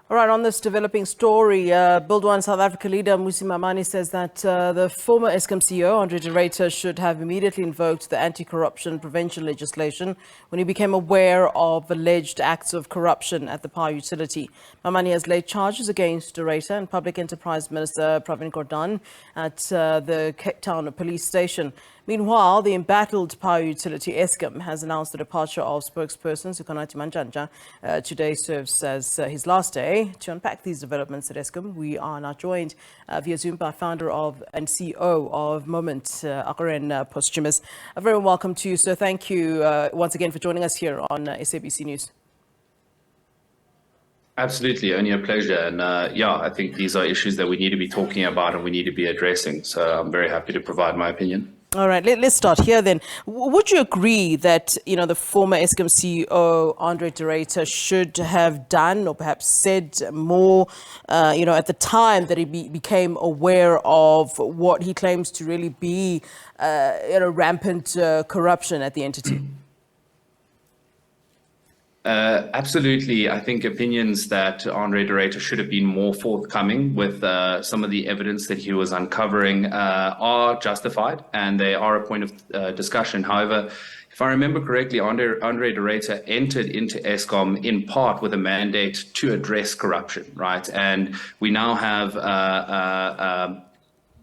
All right, on this developing story, Build One South Africa leader Mmusi says that the former Eskom CEO, Ahren de Ruyter, should have immediately invoked the anti-corruption prevention legislation when he became aware of alleged acts of corruption at the Power Utility. Mimane has laid charges against de Ruyter and Public Enterprise Minister Pravin Gordhan at the Cape Town police station. Meanwhile, the embattled Power Utility Eskom has announced the departure of spokesperson Sikhonathi Mantshantsha. Today serves as his last day. To unpack these developments at Eskom, we are now joined via Zoom by founder of and CEO of Momint, Ahren Posthumus. A very welcome to you, sir. Thank you once again for joining us here on SABC News. Absolutely, only a pleasure. And I think these are issues that we need to be talking about and we need to be addressing. So I'm very happy to provide my opinion. All right, let's start here then. Would you agree that, the former Eskom CEO, Ahren de Ruyter, should have done or perhaps said more, at the time that he became aware of what he claims to really be, rampant corruption at the entity? Absolutely. I think opinions that Ahren de Ruyter should have been more forthcoming with some of the evidence that he was uncovering are justified, and they are a point of discussion. However, if I remember correctly, Ahren de Ruyter entered into Eskom in part with a mandate to address corruption, right? And we now have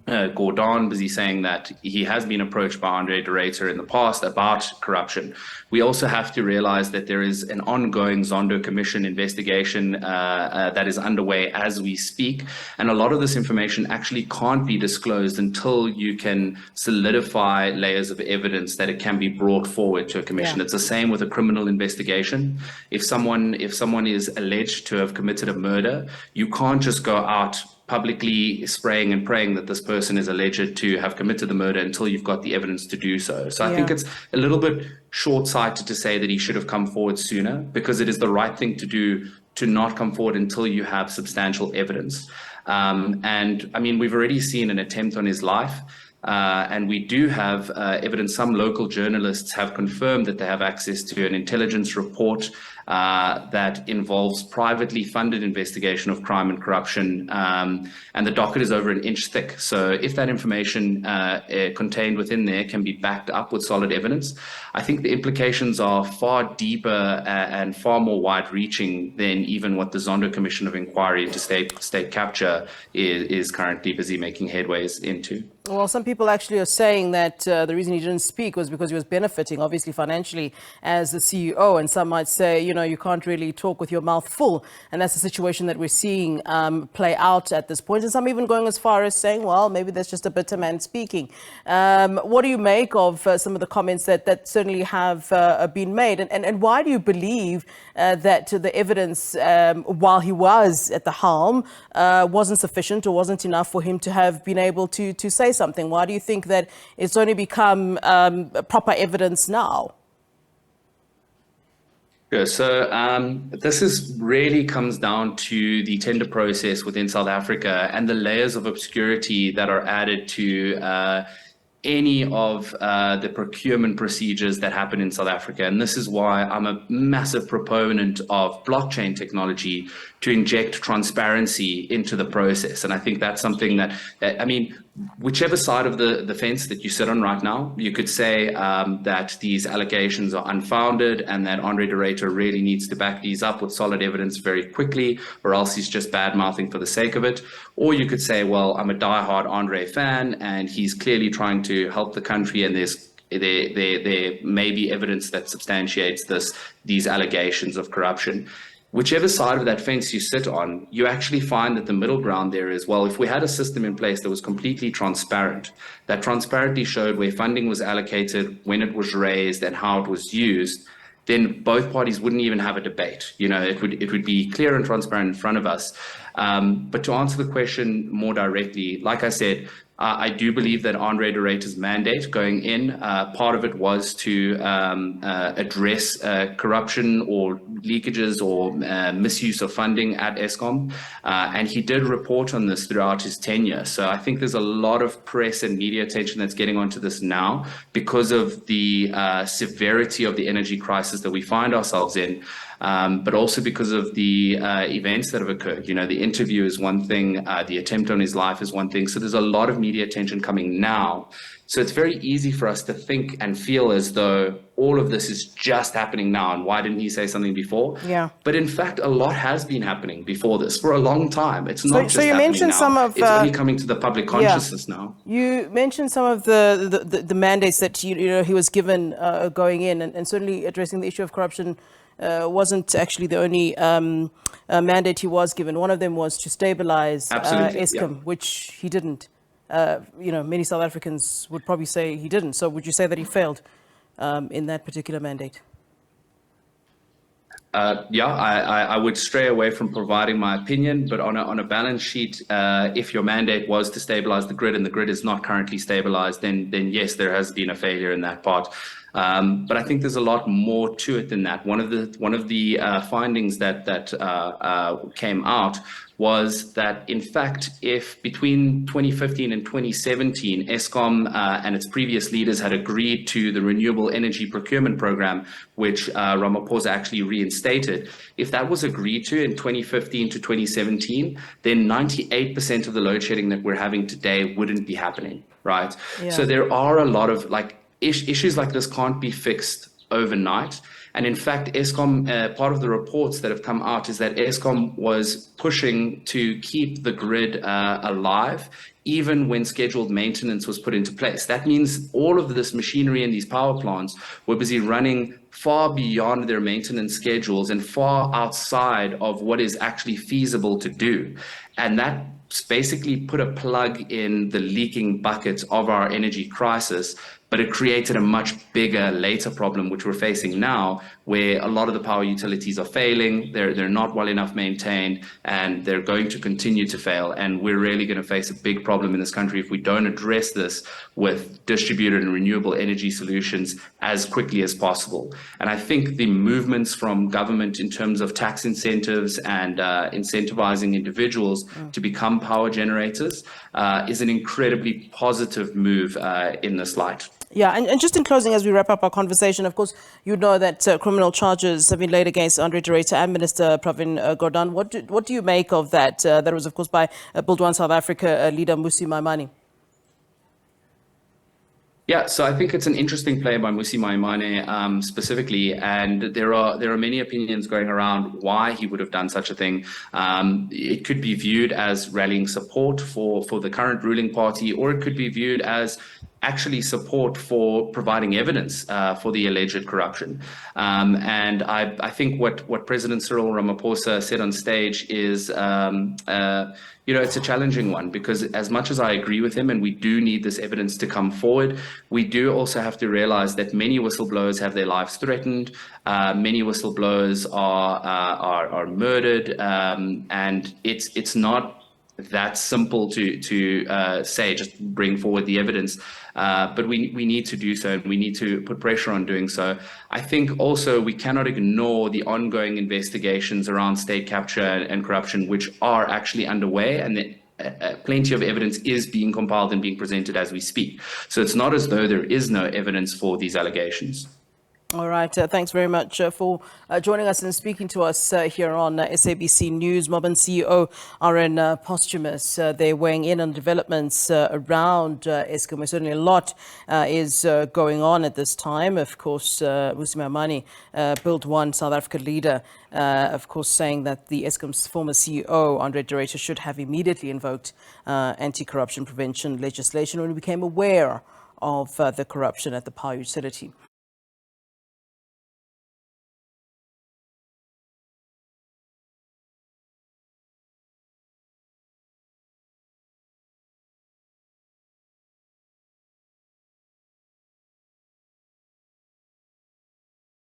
Gordhan busy saying that he has been approached by Ahren de Ruyter in the past about corruption. We also have to realize that there is an ongoing Zondo Commission investigation that is underway as we speak. And a lot of this information actually can't be disclosed until you can solidify layers of evidence that it can be brought forward to a commission. Yeah. It's the same with a criminal investigation. If someone is alleged to have committed a murder, you can't just go out publicly spraying and praying that this person is alleged to have committed the murder until you've got the evidence to do so. So I think it's a little bit short-sighted to say that he should have come forward sooner, because it is the right thing to do to not come forward until you have substantial evidence. And I mean, we've already seen an attempt on his life. And we do have evidence. Some local journalists have confirmed that they have access to an intelligence report that involves privately funded investigation of crime and corruption, and the docket is over an inch thick. So if that information contained within there can be backed up with solid evidence, I think the implications are far deeper and far more wide-reaching than even what the Zondo Commission of Inquiry into state capture is currently busy making headways into. Well, some people actually are saying that the reason he didn't speak was because he was benefiting, obviously, financially as the CEO. And some might say, you can't really talk with your mouth full. And that's the situation that we're seeing play out at this point. And some even going as far as saying, well, maybe there's just a bitter man speaking. What do you make of some of the comments that certainly have been made? And why do you believe that the evidence, while he was at the helm, wasn't sufficient or wasn't enough for him to have been able to say something? Why do you think that it's only become proper evidence now? Yeah, so this really comes down to the tender process within South Africa and the layers of obscurity that are added to any of the procurement procedures that happen in South Africa. And this is why I'm a massive proponent of blockchain technology to inject transparency into the process. And I think that's something that, whichever side of the fence that you sit on right now, you could say that these allegations are unfounded and that Ahren de Ruyter really needs to back these up with solid evidence very quickly, or else he's just bad-mouthing for the sake of it. Or you could say, well, I'm a diehard Ahren fan and he's clearly trying to help the country, and there may be evidence that substantiates these allegations of corruption. Whichever side of that fence you sit on, you actually find that the middle ground there is, well, if we had a system in place that was completely transparent, that transparently showed where funding was allocated, when it was raised, and how it was used, then both parties wouldn't even have a debate. It would be clear and transparent in front of us. But to answer the question more directly, like I said, I do believe that Ahren de Ruyter's mandate going in, part of it was to address corruption or leakages or misuse of funding at Eskom. And he did report on this throughout his tenure. So I think there's a lot of press and media attention that's getting onto this now because of the severity of the energy crisis that we find ourselves in. but also because of the events that have occurred. You know, the interview is one thing, the attempt on his life is one thing. So there's a lot of media attention coming now. So it's very easy for us to think and feel as though all of this is just happening now. And why didn't he say something before? Yeah. But in fact, a lot has been happening before this for a long time. It's not just so you happening mentioned now. some of It's only coming to the public consciousness now. You mentioned some of the mandates that you know he was given going in, and certainly addressing the issue of corruption wasn't actually the only mandate he was given. One of them was to stabilize Eskom, which he didn't. You know, many South Africans would probably say he didn't. So would you say that he failed in that particular mandate? I would stray away from providing my opinion, but on a balance sheet, if your mandate was to stabilize the grid and the grid is not currently stabilized, then yes, there has been a failure in that part. But I think there's a lot more to it than that. One of the findings that came out was that, in fact, if between 2015 and 2017, Eskom and its previous leaders had agreed to the renewable energy procurement program, which Ramaphosa actually reinstated, if that was agreed to in 2015 to 2017, then 98% of the load shedding that we're having today wouldn't be happening, right? Yeah. So there are a lot of issues like this can't be fixed overnight. And in fact, Eskom, part of the reports that have come out is that Eskom was pushing to keep the grid alive, even when scheduled maintenance was put into place. That means all of this machinery and these power plants were busy running far beyond their maintenance schedules and far outside of what is actually feasible to do. And that basically put a plug in the leaking bucket of our energy crisis, but it created a much bigger later problem, which we're facing now, where a lot of the power utilities are failing, they're not well enough maintained, and they're going to continue to fail. And we're really going to face a big problem in this country if we don't address this with distributed and renewable energy solutions as quickly as possible. And I think the movements from government in terms of tax incentives and incentivizing individuals to become power generators is an incredibly positive move in this light. Yeah, and just in closing, as we wrap up our conversation, of course, you know that criminal charges have been laid against Andre de Ruyter and Minister Pravin Gordhan. What do you make of that? That was, of course, by Build One South Africa leader Mmusi Maimane. Yeah, so I think it's an interesting play by Mmusi Maimane specifically, and there are many opinions going around why he would have done such a thing. It could be viewed as rallying support for the current ruling party, or it could be viewed as actually support for providing evidence for the alleged corruption. And I think what President Cyril Ramaphosa said on stage is, it's a challenging one, because as much as I agree with him and we do need this evidence to come forward, we do also have to realize that many whistleblowers have their lives threatened. Many whistleblowers are murdered, and it's not that simple to say just bring forward the evidence, but we need to do so, and we need to put pressure on doing so. I think also we cannot ignore the ongoing investigations around state capture and corruption, which are actually underway, and plenty of evidence is being compiled and being presented as we speak. So it's not as though there is no evidence for these allegations. All right. Thanks very much for joining us and speaking to us here on SABC News. Momint CEO Ahren Posthumus, they're weighing in on developments around Eskom. Certainly a lot is going on at this time. Of course, Mmusi Maimane, Build One South Africa leader, of course, saying that the Eskom's former CEO, Andre de Ruyter, should have immediately invoked anti-corruption prevention legislation when he became aware of the corruption at the power utility.